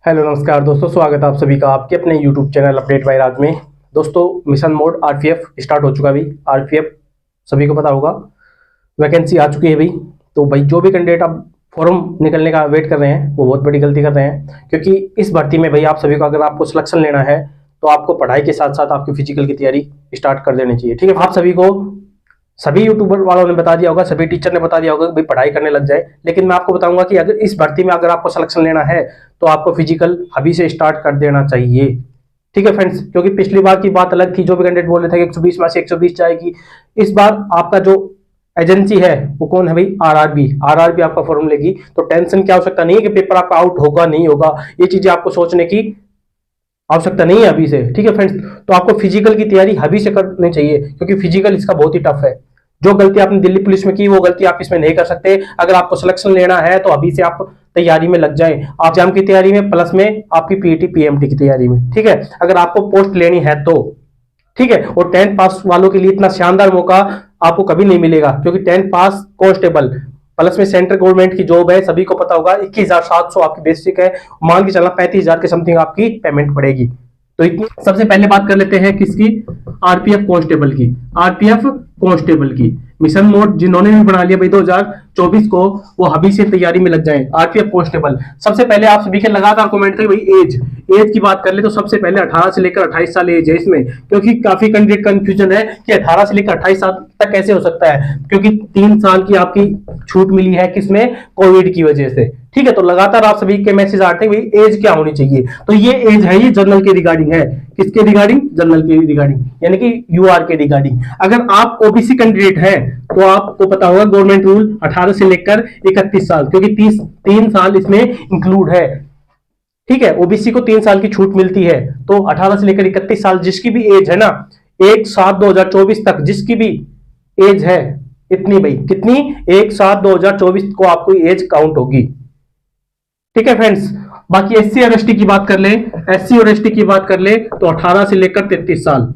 Hello नमस्कार दोस्तों, स्वागत है आप सभी का आपके अपने यूट्यूब चैनल अपडेट बाय राज में। दोस्तों, मिशन मोड आरपीएफ स्टार्ट हो चुका है भाई। आरपीएफ सभी को पता होगा, वैकेंसी आ चुकी है भाई। तो भाई जो भी कैंडिडेट अब फॉर्म निकलने का वेट कर रहे हैं वो बहुत बड़ी गलती कर रहे हैं, क्योंकि इस भर्ती में भाई आप सभी को अगर आपको सिलेक्शन लेना है तो आपको पढ़ाई के साथ साथ आपकी फिजिकल की तैयारी स्टार्ट कर देनी चाहिए। ठीक है, आप सभी को सभी यूट्यूबर वालों ने बता दिया होगा, सभी टीचर ने बता दिया होगा कि भाई पढ़ाई करने लग जाए, लेकिन मैं आपको बताऊंगा कि अगर इस भर्ती में अगर आपको सिलेक्शन लेना है तो आपको फिजिकल अभी से स्टार्ट कर देना चाहिए। ठीक है फ्रेंड्स, क्योंकि पिछली बार की बात अलग थी, जो भी कैंडिडेट बोल रहे थे कि 120 में से 120 जाएगी। इस बार आपका जो एजेंसी है वो कौन है भाई? आरआरबी। आरआरबी आपका फॉर्म लेगी, तो टेंशन की आवश्यकता नहीं है कि पेपर आपका आउट होगा नहीं होगा, ये चीजें आपको सोचने की आवश्यकता नहीं है अभी से। ठीक है फ्रेंड्स, तो आपको फिजिकल की तैयारी अभी से करनी चाहिए, क्योंकि फिजिकल इसका बहुत ही टफ है। जो गलती आपने दिल्ली पुलिस में की वो गलती आप इसमें नहीं कर सकते। अगर आपको सिलेक्शन लेना है तो अभी से आप तैयारी में लग जाएं, आप एग्जाम की तैयारी में प्लस में आपकी पीईटी पीएमटी की तैयारी में। ठीक है, अगर आपको पोस्ट लेनी है तो ठीक है। और 10th पास वालों के लिए इतना शानदार मौका आपको कभी नहीं मिलेगा, क्योंकि 10th पास कांस्टेबल प्लस में सेंट्रल गवर्नमेंट की जॉब है, सभी को पता होगा। 21,700 आपकी बेसिक है, मान के चलना 35,000 के समथिंग आपकी पेमेंट पड़ेगी। तो इतनी सबसे पहले बात कर लेते हैं किसकी? आरपीएफ कांस्टेबल की। आरपीएफ कांस्टेबल की मिशन मोड जिन्होंने भी बना लिया भाई 2024 को, वो अभी से तैयारी में लग जाएं। आरपीएफ कांस्टेबल सबसे पहले आप सभी के लगातार कमेंट थे भाई एज की बात कर ले तो सबसे पहले 18 से लेकर 28 साल एज है इसमें, क्योंकि काफी कैंडिडेट कंफ्यूजन है कि 18 से लेकर 28 साल तक कैसे हो सकता है, क्योंकि 3 साल की आपकी छूट मिली है किसमें? कोविड की वजह से। ठीक है, तो लगातार आप सभी के मैसेज आते हैं भाई एज क्या होनी चाहिए। तो ये एज है, ये जनरल के रिगार्डिंग है। किसके रिगार्डिंग? जनरल के रिगार्डिंग, यानी कि यूआर के रिगार्डिंग। अगर आप ओबीसी कैंडिडेट हैं तो आपको पता होगा गवर्नमेंट रूल 18 से लेकर 31 साल, क्योंकि 3 साल इसमें इंक्लूड है। ठीक है, ओबीसी को 3 साल की छूट मिलती है, तो 18 से लेकर 31 साल जिसकी भी एज है ना, 1/7/2024 तक जिसकी भी एज है, इतनी भाई कितनी? 1/7/2024 को आपको एज काउंट होगी। ठीक है फ्रेंड्स, बाकी एससी और एसटी की बात कर ले, एससी और एसटी की बात कर ले तो 18 से लेकर 33 साल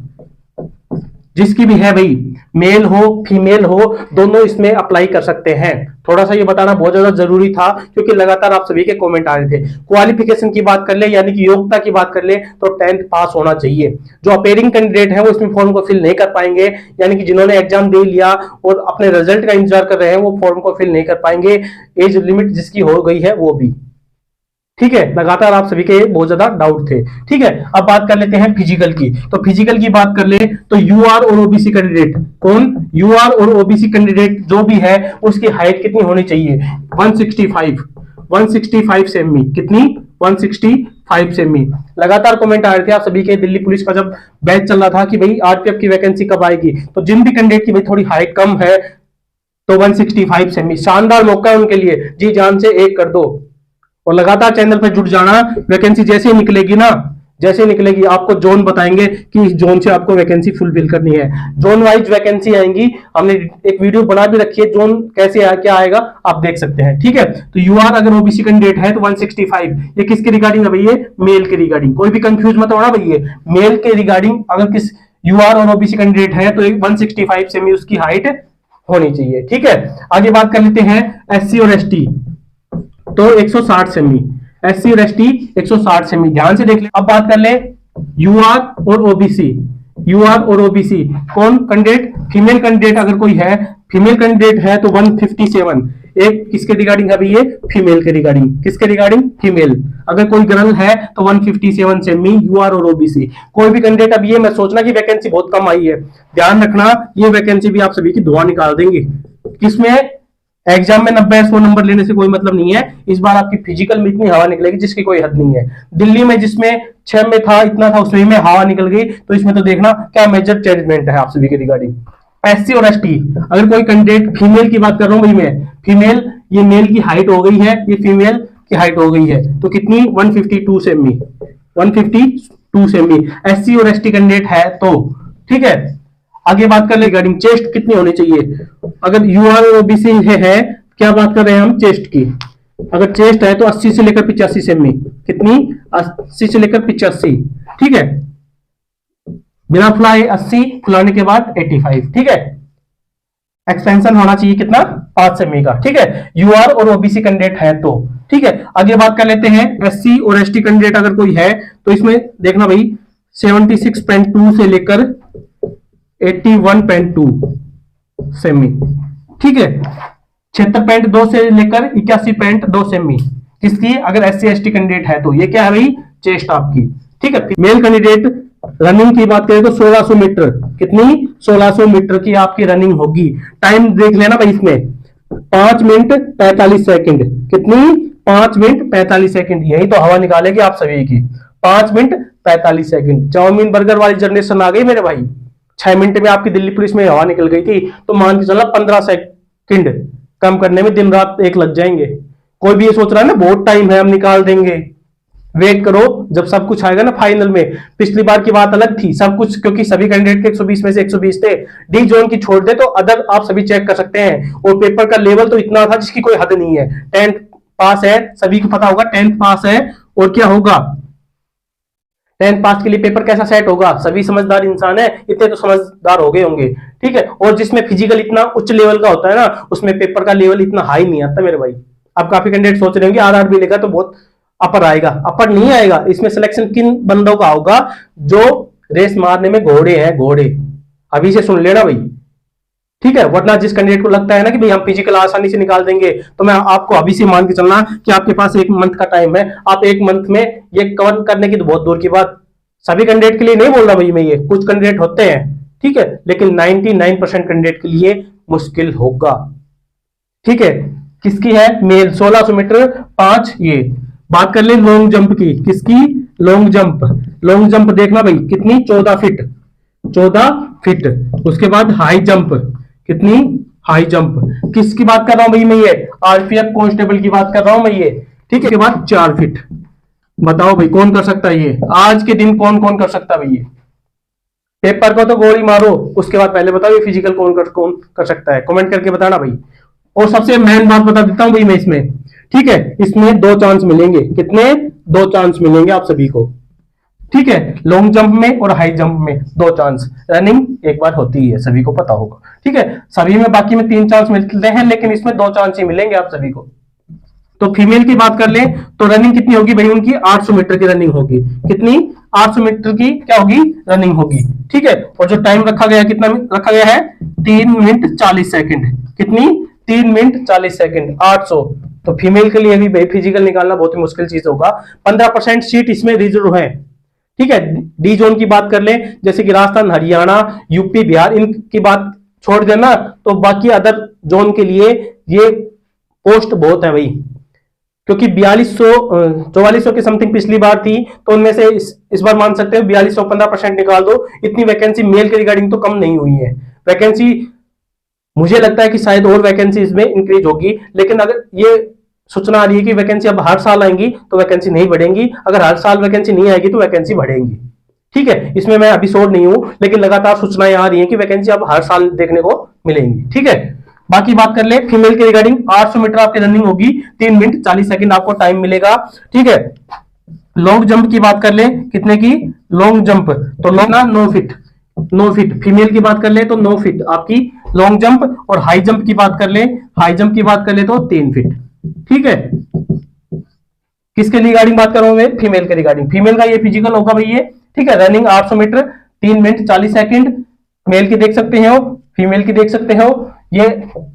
जिसकी भी है भाई, मेल हो फीमेल हो, दोनों इसमें अप्लाई कर सकते हैं। थोड़ा सा ये बताना बहुत ज्यादा जरूरी था, क्योंकि लगातार आप सभी के कमेंट आ रहे थे। क्वालिफिकेशन की बात कर ले, यानी कि योग्यता की बात कर ले, तो 10th पास होना चाहिए। जो अपेयरिंग कैंडिडेट है वो इसमें फॉर्म को फिल नहीं कर पाएंगे, यानी कि जिन्होंने एग्जाम दे लिया और अपने रिजल्ट का इंतजार कर रहे हैं वो फॉर्म को फिल नहीं कर पाएंगे। एज लिमिट जिसकी हो गई है वो भी। ठीक है, लगातार आप सभी के बहुत ज्यादा डाउट थे। ठीक है, अब बात कर लेते हैं फिजिकल की। तो फिजिकल की बात कर ले तो यूआर और ओबीसी कैंडिडेट, कौन? यूआर और ओबीसी कैंडिडेट जो भी है उसकी हाइट कितनी होनी चाहिए? 165 सेमी। कितनी? 165 सेमी। लगातार कमेंट आ रहे थे आप सभी के, दिल्ली पुलिस का जब बैच चल रहा था कि भाई आरपीएफ की वैकेंसी कब आएगी, तो जिन भी कैंडिडेट की भाई थोड़ी हाइट कम है तो 165 सेमी शानदार मौका है उनके लिए, जी जान से एक कर दो। और लगातार चैनल पर जुड़ जाना, वैकेंसी जैसे निकलेगी ना, जैसे निकलेगी आपको जोन बताएंगे कि इस जोन से आपको वैकेंसी फुलफिल करनी है। जोन वाइज वैकेंसी आएंगी, हमने एक वीडियो बना भी रखी है, जोन कैसे क्या आएगा आप देख सकते हैं। ठीक है, तो यूआर अगर ओबीसी कैंडिडेट है तो 165, ये किसके रिगार्डिंग है भाई? ये मेल के रिगार्डिंग, कोई भी कंफ्यूज मत होना भाई, ये मेल के रिगार्डिंग अगर किस यूआर और ओबीसी कैंडिडेट है तो 165 सेमी उसकी हाइट होनी चाहिए। ठीक है, आगे बात कर लेते हैं एससी और एसटी, तो 160 सेमी। एससी और एसटी 160 सेमी, ध्यान से देख ले। अब बात कर ले यूआर और ओबीसी। यूआर और ओबीसी कौन कैंडिडेट? फीमेल कैंडिडेट अगर कोई है, फीमेल कैंडिडेट है तो 157। एक किसके रिगार्डिंग है भाई? ये फीमेल के रिगार्डिंग। किसके रिगार्डिंग? फीमेल। अगर कोई गर्ल है तो 157 सेमी यूआर और ओबीसी। कोई भी कैंडिडेट, अब ये मत सोचना कि वैकेंसी बहुत कम आई है, ध्यान रखना ये वैकेंसी भी आप सभी की धुआं निकाल देंगे। किसमें? एग्जाम में 90-100 नंबर लेने से कोई मतलब नहीं है। इस बार आपकी फिजिकल में इतनी हवा निकलेगी जिसकी कोई हद नहीं है। दिल्ली में जिसमें 6 में था इतना था, उसमें में हवा निकल गई, तो इसमें तो देखना क्या मेजर चेंजमेंट है आप सभी के रिगार्डिंग। एससी और एसटी अगर कोई कैंडिडेट, फीमेल की बात कर रहा हूं भाई मैं, फीमेल, ये मेल की हाइट हो गई है, ये फीमेल की हाइट हो गई है, तो कितनी? 152 सेमी। 152 सेमी एससी और एसटी कैंडिडेट है तो। ठीक है, आगे बात कर ले रिगार्डिंग चेस्ट कितनी होनी चाहिए। अगर यूआर और ओबीसी है, क्या बात कर रहे हैं हम? चेस्ट की। अगर चेस्ट है तो 80 से लेकर 85 सेमी। कितनी? 80 से लेकर 85। ठीक है, बिना फुलाए 80, फुलाने के बाद 85। ठीक है, एक्सपेंशन होना चाहिए कितना? 5 सेमी का। ठीक है, यूआर और ओबीसी कैंडिडेट है तो। ठीक है, आगे बात कर लेते हैं एससी और एसटी कैंडिडेट अगर कोई है तो इसमें देखना भाई 76.2 से लेकर 81.2 सेमी, ठीक है, 76.2 से लेकर 81.2 सेमी किसकी, अगर एससी एसटी कैंडिडेट है तो ये क्या है भाई, चेस्ट आपकी, ठीक है। मेल कैंडिडेट रनिंग की बात करें तो 1600 मीटर, कितनी 1600 मीटर की आपकी रनिंग होगी। टाइम देख लेना भाई इसमें 5 मिनट 45 सेकंड, कितनी 5 मिनट 45 सेकंड, यही तो हवा निकालेगी आप सभी की, 5 मिनट 45 सेकंड। चाउमीन बर्गर वाली जनरेशन आ गई मेरे भाई, 6 मिनट में आपकी दिल्ली पुलिस में हवा निकल गई थी, तो मान के चलना 15 सेकंड कम करने में दिन रात एक लग जाएंगे। कोई भी ये सोच रहा है ना बहुत टाइम है हम निकाल देंगे, वेट करो जब सब कुछ आएगा ना फाइनल में। पिछली बार की बात अलग थी, सब कुछ क्योंकि सभी कैंडिडेट के 120 में से 120 थे, डी जोन की छोड़ दे तो अदर आप सभी चेक कर सकते हैं। और पेपर का लेवल तो इतना था जिसकी कोई हद नहीं है। 10th पास है, सभी को पता होगा 10th पास है, और क्या होगा 10th पास के लिए पेपर कैसा सेट होगा, सभी समझदार इंसान है, इतने तो समझदार हो गए होंगे, ठीक है। और जिसमें फिजिकल इतना उच्च लेवल का होता है ना, उसमें पेपर का लेवल इतना हाई नहीं आता मेरे भाई। अब काफी कैंडिडेट सोच रहे होंगे आरआर भी लेगा तो बहुत अपर आएगा, अपर नहीं आएगा। इसमें सिलेक्शन किन बंदों का होगा, जो रेस मारने में घोड़े हैं, घोड़े, अभी से सुन लेना भाई, ठीक है। वरना जिस कैंडिडेट को लगता है ना कि भाई हम फिजिकल आसानी से निकाल देंगे, तो मैं आपको अभी से मान के चलना कि आपके पास 1 मंथ का टाइम है, आप 1 मंथ में ये कवर करने की तो बहुत दूर की बात, सभी कैंडिडेट के लिए नहीं बोल रहा भाई मैं, ये कुछ कैंडिडेट होते हैं, ठीक है, लेकिन 99% कैंडिडेट के लिए मुश्किल होगा, ठीक है। किसकी है, मेल 1600 मीटर 5। ये बात कर ले लॉन्ग जंप की, किसकी, लॉन्ग जंप, लॉन्ग जंप देखना भाई कितनी 14 फीट, 14 फीट। उसके बाद हाई जंप, कितनी, हाई जंप किसकी बात कर रहा हूं भाई मैं, ये आरपीएफ कांस्टेबल की बात कर रहा हूं मैं ये, ठीक है। उसके बाद 4 फीट, बताओ भाई कौन कर सकता है ये, आज के दिन कौन कौन कर सकता है भाई ये। पेपर को तो गोली मारो, उसके बाद पहले बताओ ये फिजिकल कौन कर सकता है, कमेंट करके बताना भाई। और सबसे मेन बात बता देता हूं भाई मैं इसमें, ठीक है, इसमें 2 चांस मिलेंगे, कितने, 2 चांस मिलेंगे आप सभी को, ठीक है। लॉन्ग जंप में और हाई जंप में 2 चांस, रनिंग एक बार होती है, सभी को पता होगा, ठीक है। सभी में बाकी में 3 चांस मिलते हैं, लेकिन इसमें 2 चांस ही मिलेंगे आप सभी को। तो फीमेल की बात कर ले तो रनिंग कितनी होगी भाई उनकी, 800 मीटर की रनिंग होगी, कितनी, 800 मीटर की क्या होगी, रनिंग होगी, ठीक है। और जो टाइम रखा गया, कितना रखा गया है, 3 मिनट 40 सेकंड, कितनी, 3 मिनट 40 सेकंड, 800। तो फीमेल के लिए भी फिजिकल निकालना बहुत ही मुश्किल चीज होगा। 15% सीट इसमें रिजर्व है, ठीक है। डी जोन की बात कर ले, जैसे कि राजस्थान, हरियाणा, यूपी, बिहार, इनकी बात छोड़ देना, तो बाकी अदर जोन के लिए ये पोस्ट बहुत है भाई, क्योंकि 4400 की समथिंग पिछली बार थी, तो उनमें से इस बार मान सकते हो 4200, 15% निकाल दो, इतनी वैकेंसी मेल के रिगार्डिंग तो कम नहीं हुई है। वैकेंसी मुझे लगता है कि शायद और वैकेंसी इसमें इंक्रीज होगी, लेकिन अगर ये सूचना आ रही है कि वैकेंसी अब हर साल आएंगी तो वैकेंसी नहीं बढ़ेंगी, अगर हर साल वैकेंसी नहीं आएगी तो वैकेंसी बढ़ेंगी, ठीक है। इसमें मैं अभी श्योर नहीं हूं, लेकिन लगातार सूचनाएं आ रही हैं कि वैकेंसी अब हर साल देखने को मिलेंगी, ठीक है। बाकी बात कर ले फीमेल के रिगार्डिंग, 800 मीटर आपकी रनिंग होगी, 3 मिनट 40 सेकंड आपको टाइम मिलेगा, ठीक है। लॉन्ग जंप की बात कर ले, कितने की, लॉन्ग जंप, तो लॉन्ग ना 9 फीट, 9 फीट फीमेल की बात कर ले तो 9 फीट आपकी लॉन्ग जंप। और हाई जंप की बात कर ले, हाई जंप की बात कर ले तो 3 फीट, ठीक है। किसके रिगार्डिंग बात कर रहा हूं मैं, फीमेल के रिगार्डिंग। फीमेल का ये फिजिकल होगा भाई ये, ठीक है। Running 800 metre 3 minute 40 second, male की देख सकते हो, फीमेल की देख सकते हो, ये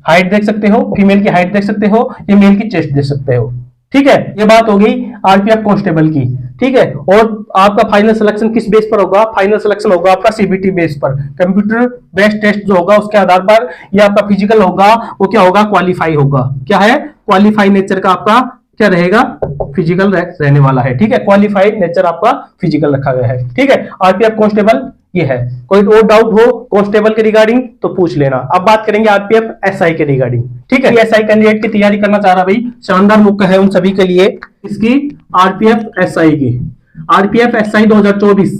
हाइट देख सकते हो, फीमेल की हाइट देख सकते हो, ये मेल की चेस्ट देख सकते हो, ठीक है। ये बात हो गई आरपीएफ कांस्टेबल की, ठीक है। और आपका फाइनल सिलेक्शन किस बेस पर होगा, फाइनल सिलेक्शन होगा आपका सीबीटी बेस पर, कंप्यूटर बेस्ड टेस्ट जो होगा उसके आधार पर। ये आपका फिजिकल होगा, वो क्या होगा, क्वालिफाई होगा, क्या है, क्वालिफाई नेचर का आपका क्या रहेगा, फिजिकल रहने वाला है, ठीक है। क्वालिफाइड नेचर आपका फिजिकल रखा गया है, ठीक है। आरपीएफ कांस्टेबल ये है। कोई और डाउट हो कांस्टेबल के रिगार्डिंग तो पूछ लेना। अब बात करेंगे आरपीएफ एसआई के रिगार्डिंग, ठीक है। एसआई कैंडिडेट की तैयारी करना चाह रहा भाई, शानदार मौका है उन सभी के लिए। इसकी आरपीएफ एसआई की, आरपीएफ एसआई 2024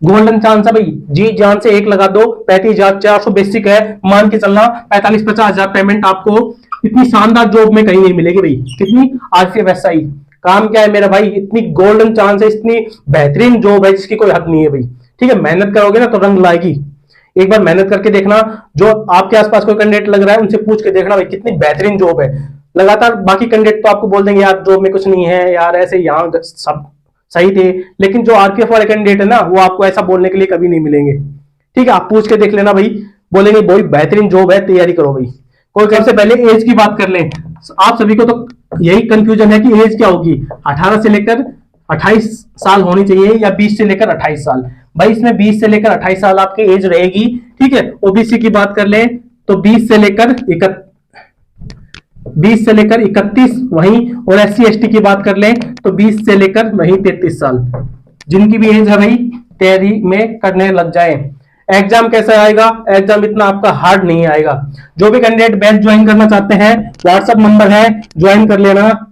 गोल्डन चांस है भाई, जी जान से एक लगा दो, 35,400 बेसिक है, मान के चलना 45-50 पेमेंट आपको इतनी शानदार जॉब में कहीं नहीं मिलेगी भाई। कितनी, आरपीएफ एसआई। काम क्या है मेरा भाई, इतनी गोल्डन चांस है, इतनी बेहतरीन जॉब है जिसकी कोई हद नहीं है भाई, ठीक है। मेहनत करोगे ना तो रंग लाएगी, एक बार मेहनत करके देखना। जो आपके आसपास कोई कैंडिडेट लग रहा है उनसे पूछ के देखना भाई, कितनी बेहतरीन जॉब है। लगातार बाकी कैंडिडेट तो आपको बोल देंगे यार जॉब में कुछ नहीं है यार, ऐसे यहाँ सब सही थे, लेकिन जो आरपीएफ वाले कैंडिडेट है ना, वो आपको ऐसा बोलने के लिए कभी नहीं मिलेंगे। ठीक है, आप पूछ के देख लेना भाई, बोलेंगे भाई बेहतरीन जॉब है, तैयारी करो भाई। कोई सबसे पहले एज की बात कर लें। आप सभी को तो यही कंफ्यूजन है कि एज क्या होगी, 18 से लेकर 28 साल होनी चाहिए या 20 से लेकर 28 साल। भाई इसमें 20 से लेकर 28 साल आपकी एज रहेगी। ठीक है, ओबीसी की बात कर लें तो 20 से लेकर 31 वहीं, और एससी एसटी की बात कर लें तो 20 से लेकर वहीं 33 साल। जिनकी भी एज है भाई तैयारी में करने लग जाए। एग्जाम कैसा आएगा, एग्जाम इतना आपका हार्ड नहीं आएगा। जो भी कैंडिडेट बैच ज्वाइन करना चाहते हैं, व्हाट्सएप नंबर है, ज्वाइन कर लेना।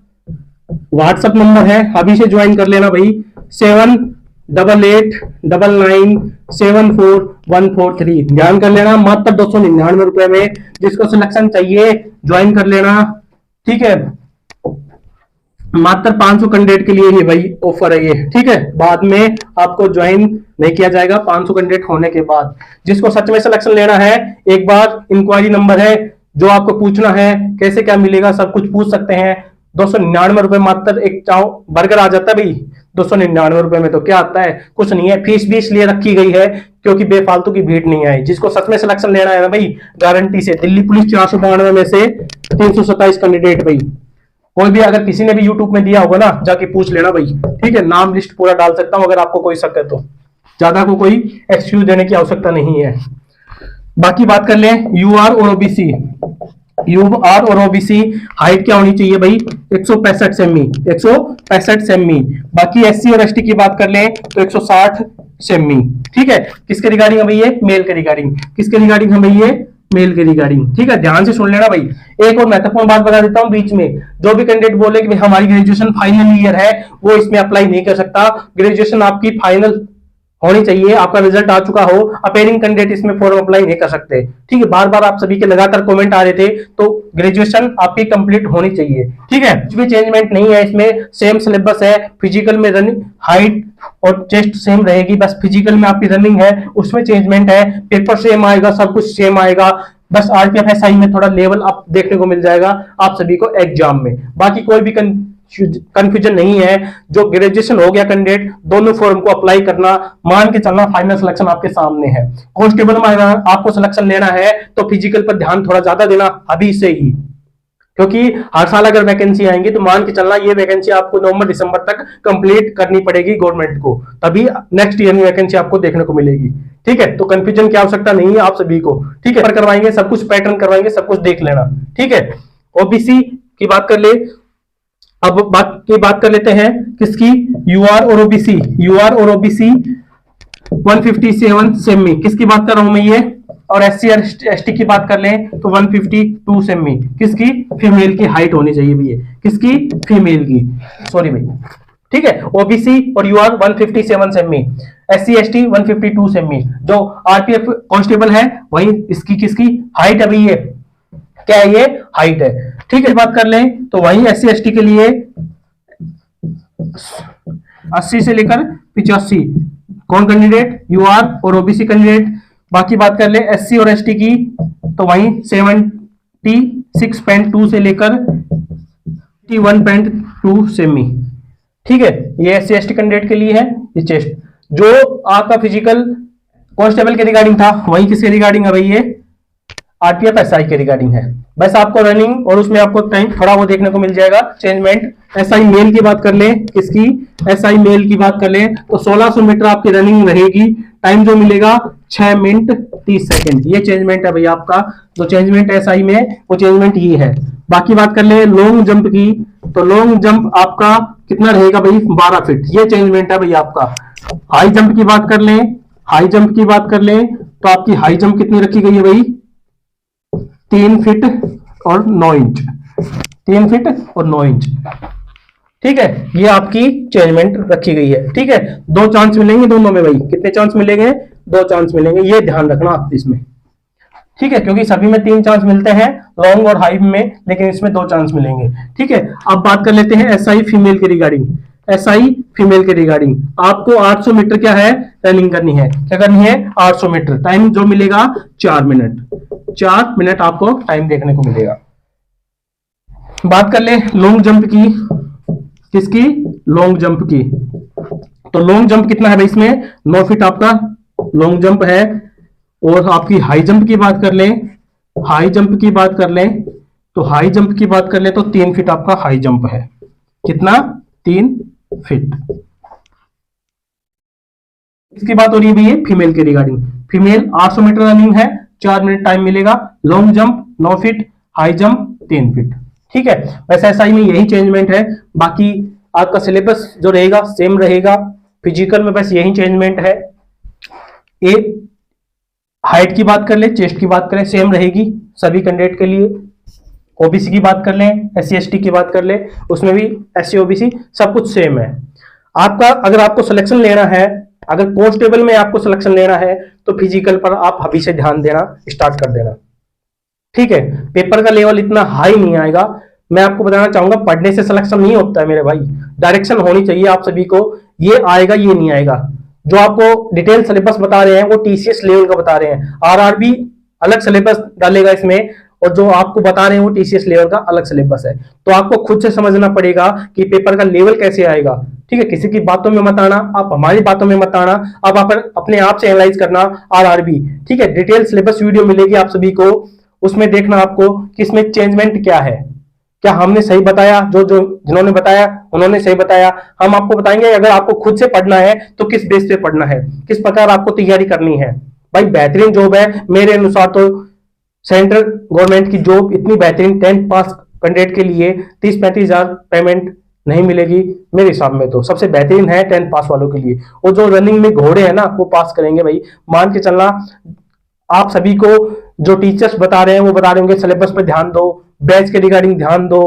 व्हाट्सएप नंबर है, अभी से ज्वाइन कर लेना भाई, 7889974143। ध्यान कर लेना, मात्र 299 रुपए में। जिसको सिलेक्शन चाहिए ज्वाइन कर लेना। ठीक है, मात्र 500 कैंडिडेट के लिए ही भाई ऑफर है ये। ठीक है, बाद में आपको ज्वाइन नहीं किया जाएगा 500 कैंडिडेट होने के बाद। जिसको सच में सिलेक्शन लेना है, एक बार इंक्वायरी नंबर है जो आपको पूछना है, कैसे क्या मिलेगा सब कुछ पूछ सकते हैं। 299 रुपए मात्र, एक चाव बर्गर आ जाता है भाई 299 रुपए में, तो क्या आता है, कुछ नहीं है। फीस भी इसलिए रखी गई है क्योंकि बेफालतू की भीड़ नहीं आए। जिसको सच में सिलेक्शन लेना है ना भाई, गारंटी से दिल्ली पुलिस 492 में से 327 कैंडिडेट भाई। कोई भी अगर किसी ने भी यूट्यूब में दिया होगा ना, जाके पूछ लेना भाई। ठीक है, नाम लिस्ट पूरा डाल सकता हूं अगर आपको कोई शक है तो, ज्यादा को कोई एक्सक्यूज देने की आवश्यकता नहीं है। बाकी बात कर लें यूआर और ओबीसी। यूआर और ओबीसी हाइट क्या होनी चाहिए भाई, 165 सेमी, 165 सेमी। बाकी एससी और एसटी की बात कर लें तो 160 सेमी। ठीक है, किसके रिगार्डिंग है भाई ये, मेल के रिगार्डिंग। किसके रिगार्डिंग है भाई ये, मेल के रिगार्डिंग। ठीक है, ध्यान से सुन लेना भाई। एक और महत्वपूर्ण बात बता देता हूं बीच में, जो भी कैंडिडेट बोले कि भाई हमारी ग्रेजुएशन फाइनल ईयर है, वो इसमें अप्लाई नहीं कर सकता। ग्रेजुएशन आपकी फाइनल होनी चाहिए, आपका रिजल्ट आ चुका हो, अपेयरिंग कैंडिडेट इसमें फॉर्म अप्लाई नहीं कर सकते। ठीक है, बार बार आप सभी के लगातार कमेंट आ रहे थे, तो ग्रेजुएशन आपकी कंप्लीट होनी चाहिए। ठीक है, कुछ भी चेंजमेंट नहीं है इसमें, सेम सिलेबस है। फिजिकल में रनिंग, हाइट और चेस्ट सेम रहेगी, बस फिजिकल में आपकी रनिंग है उसमें चेंजमेंट है। पेपर सेम आएगा, सब कुछ सेम आएगा, बस आरपीएफ एसआई में थोड़ा लेवल अप देखने को मिल जाएगा आप सभी को एग्जाम में। बाकी कोई भी कंफ्यूजन नहीं है। जो ग्रेजुएशन हो गया कैंडिडेट, दोनों फॉर्म को अप्लाई करना, मान के चलना फाइनल सिलेक्शन आपके सामने है। कांस्टेबल में अगर आपको सिलेक्शन लेना है तो फिजिकल पर ध्यान थोड़ा ज्यादा देना अभी से ही, क्योंकि हर साल अगर वैकेंसी आएंगी तो मान के चलना ये वैकेंसी आपको नवंबर दिसंबर तक कंप्लीट करनी पड़ेगी गवर्नमेंट को, तभी नेक्स्ट ईयर में वैकेंसी आपको देखने को मिलेगी। ठीक है, तो कंफ्यूजन की आवश्यकता नहीं है आप सभी को। ठीक है, करवाएंगे सब कुछ, पैटर्न करवाएंगे, सब कुछ देख लेना। ठीक है, ओबीसी की बात कर ले। अब बात कर लेते हैं किसकी, यूआर और ओबीसी। यूआर और ओबीसी 157 सेमी, किसकी बात कर रहा हूं मैं ये। और एससी और एसटी की बात कर लें तो 152 सेमी, किसकी, फीमेल की हाइट होनी चाहिए भैया, किसकी, फीमेल की, सॉरी भाई। ठीक है, ओबीसी और UR 157 cm, SC ST 152 cm. जो आरपीएफ कांस्टेबल है वही इसकी किसकी हाइट है भैया, क्या है ये, हाइट है। ठीक है, बात कर लें तो वही एससी एसटी के लिए 80 से लेकर 85 कौन कैंडिडेट, यूआर और ओबीसी कैंडिडेट। बाकी बात कर ले एससी और एसटी की तो वही 76.2 से लेकर 81.2 सेमी। ठीक है, ये एससी एसटी कैंडिडेट के लिए है। ये चेस्ट जो आपका फिजिकल कांस्टेबल के रिगार्डिंग था, वही किसके रिगार्डिंग है भाई, ये आरपीएफ एसआई के रिगार्डिंग है। बस आपको रनिंग और उसमें आपको टाइम थोड़ा वो देखने को मिल जाएगा चेंजमेंट। एसआई मेल की बात कर ले, किसकी, एसआई मेल की बात कर ले तो 1600 मीटर आपकी रनिंग रहेगी। टाइम जो मिलेगा 6 मिनट 30 सेकंड। ये चेंजमेंट है भैया आपका, जो चेंजमेंट एसआई में वो चेंजमेंट ये है। बाकी बात कर ले लॉन्ग जंप की तो लॉन्ग जंप आपका कितना रहेगा भाई, 12 फीट। ये चेंजमेंट है भैया आपका। हाई जंप की बात कर ले, हाई जंप की बात कर ले तो आपकी हाई जंप कितनी रखी गई है भाई, 3 फीट और 9 इंच, 3 फीट और 9 इंच। ठीक है, ये आपकी चेंजमेंट रखी गई है। ठीक है, 2 चांस मिलेंगे दोनों में भाई, कितने चांस मिलेंगे, 2 चांस मिलेंगे, ये ध्यान रखना आप इसमें। ठीक है, क्योंकि सभी में 3 चांस मिलते हैं लॉन्ग और हाई में, लेकिन इसमें 2 चांस मिलेंगे। ठीक है, अब बात कर लेते हैं एसआई फीमेल के रिगार्डिंग। एसआई फीमेल के रिगार्डिंग आपको 800 मीटर क्या है, रनिंग करनी है। क्या करनी है, 800 मीटर। टाइम जो मिलेगा 4 मिनट, 4 मिनट आपको टाइम देखने को मिलेगा। बात कर ले लॉन्ग जंप की, किसकी, लॉन्ग जंप की। तो लॉन्ग जंप कितना है भाई इसमें, 9 फीट आपका लॉन्ग जंप है। और आपकी हाई जंप की बात कर लें, हाई जंप की बात कर लें, तो हाई जंप की बात कर लें तो 3 फीट आपका हाई जंप है। कितना, 3 फीट। इसकी बात हो रही है भैया फीमेल के रिगार्डिंग। फीमेल 800 मीटर रनिंग है, 4 मिनट टाइम मिलेगा। Long jump 9 feet, high jump 3 feet. ठीक है, वैसे एसआई में यही चेंजमेंट है। बाकी आपका सिलेबस जो रहेगा सेम रहेगा। फिजिकल में बस यही चेंजमेंट है। एक हाइट की बात कर ले, चेस्ट की बात करें सेम रहेगी सभी कैंडिडेट के लिए। ओबीसी की बात कर लें, एससी एसटी की बात कर ले, उसमें भी एससी ओबीसी सब कुछ सेम है। आपका अगर आपको सिलेक्शन लेना है, अगर कांस्टेबल में आपको सिलेक्शन लेना है तो फिजिकल पर आप अभी से ध्यान देना स्टार्ट कर देना। ठीक है, पेपर का लेवल इतना हाई नहीं आएगा। मैं आपको बताना चाहूंगा पढ़ने से सिलेक्शन नहीं होता है मेरे भाई, डायरेक्शन होनी चाहिए आप सभी को। ये आएगा ये नहीं आएगा। जो आपको डिटेल सिलेबस बता रहे हैं वो टीसीएस लेवल का बता रहे हैं, आरआरबी अलग सिलेबस डालेगा इसमें, और जो आपको बता रहे हैं वो टीसीएस लेवल का अलग सिलेबस है। तो आपको खुद से समझना पड़ेगा कि पेपर का लेवल कैसे आएगा। ठीक है, किसी की बातों में मत आना, आप हमारी बातों में मत आना, अब आप अपने आप से एनालाइज करना आरआरबी। ठीक है, डिटेल सिलेबस वीडियो मिलेगी आप सभी को, उसमें देखना आपको कि इसमें चेंजमेंट क्या है। क्या हमने सही बताया, जो जो जिन्होंने बताया उन्होंने सही बताया। हम आपको बताएंगे अगर आपको खुद से पढ़ना है तो किस बेस पे पढ़ना है, किस प्रकार आपको तैयारी करनी है। भाई बेहतरीन जॉब है मेरे अनुसार तो। सेंट्रल गवर्नमेंट की जॉब इतनी बेहतरीन, 10th पास कैंडिडेट के लिए 30-35 हजार पेमेंट नहीं मिलेगी मेरे हिसाब में। तो सबसे बेहतरीन है 10th पास वालों के लिए। और जो रनिंग में घोड़े हैं ना वो पास करेंगे भाई, मान के चलना। आप सभी को जो टीचर्स बता रहे हैं वो बता रहे होंगे सिलेबस पर ध्यान दो, बैच के रिगार्डिंग ध्यान दो,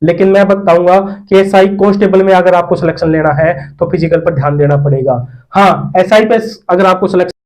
लेकिन मैं बताऊंगा कि एसआई कांस्टेबल में अगर आपको सिलेक्शन लेना है तो फिजिकल पर ध्यान देना पड़ेगा। हाँ, एसआई पे अगर आपको सिलेक्शन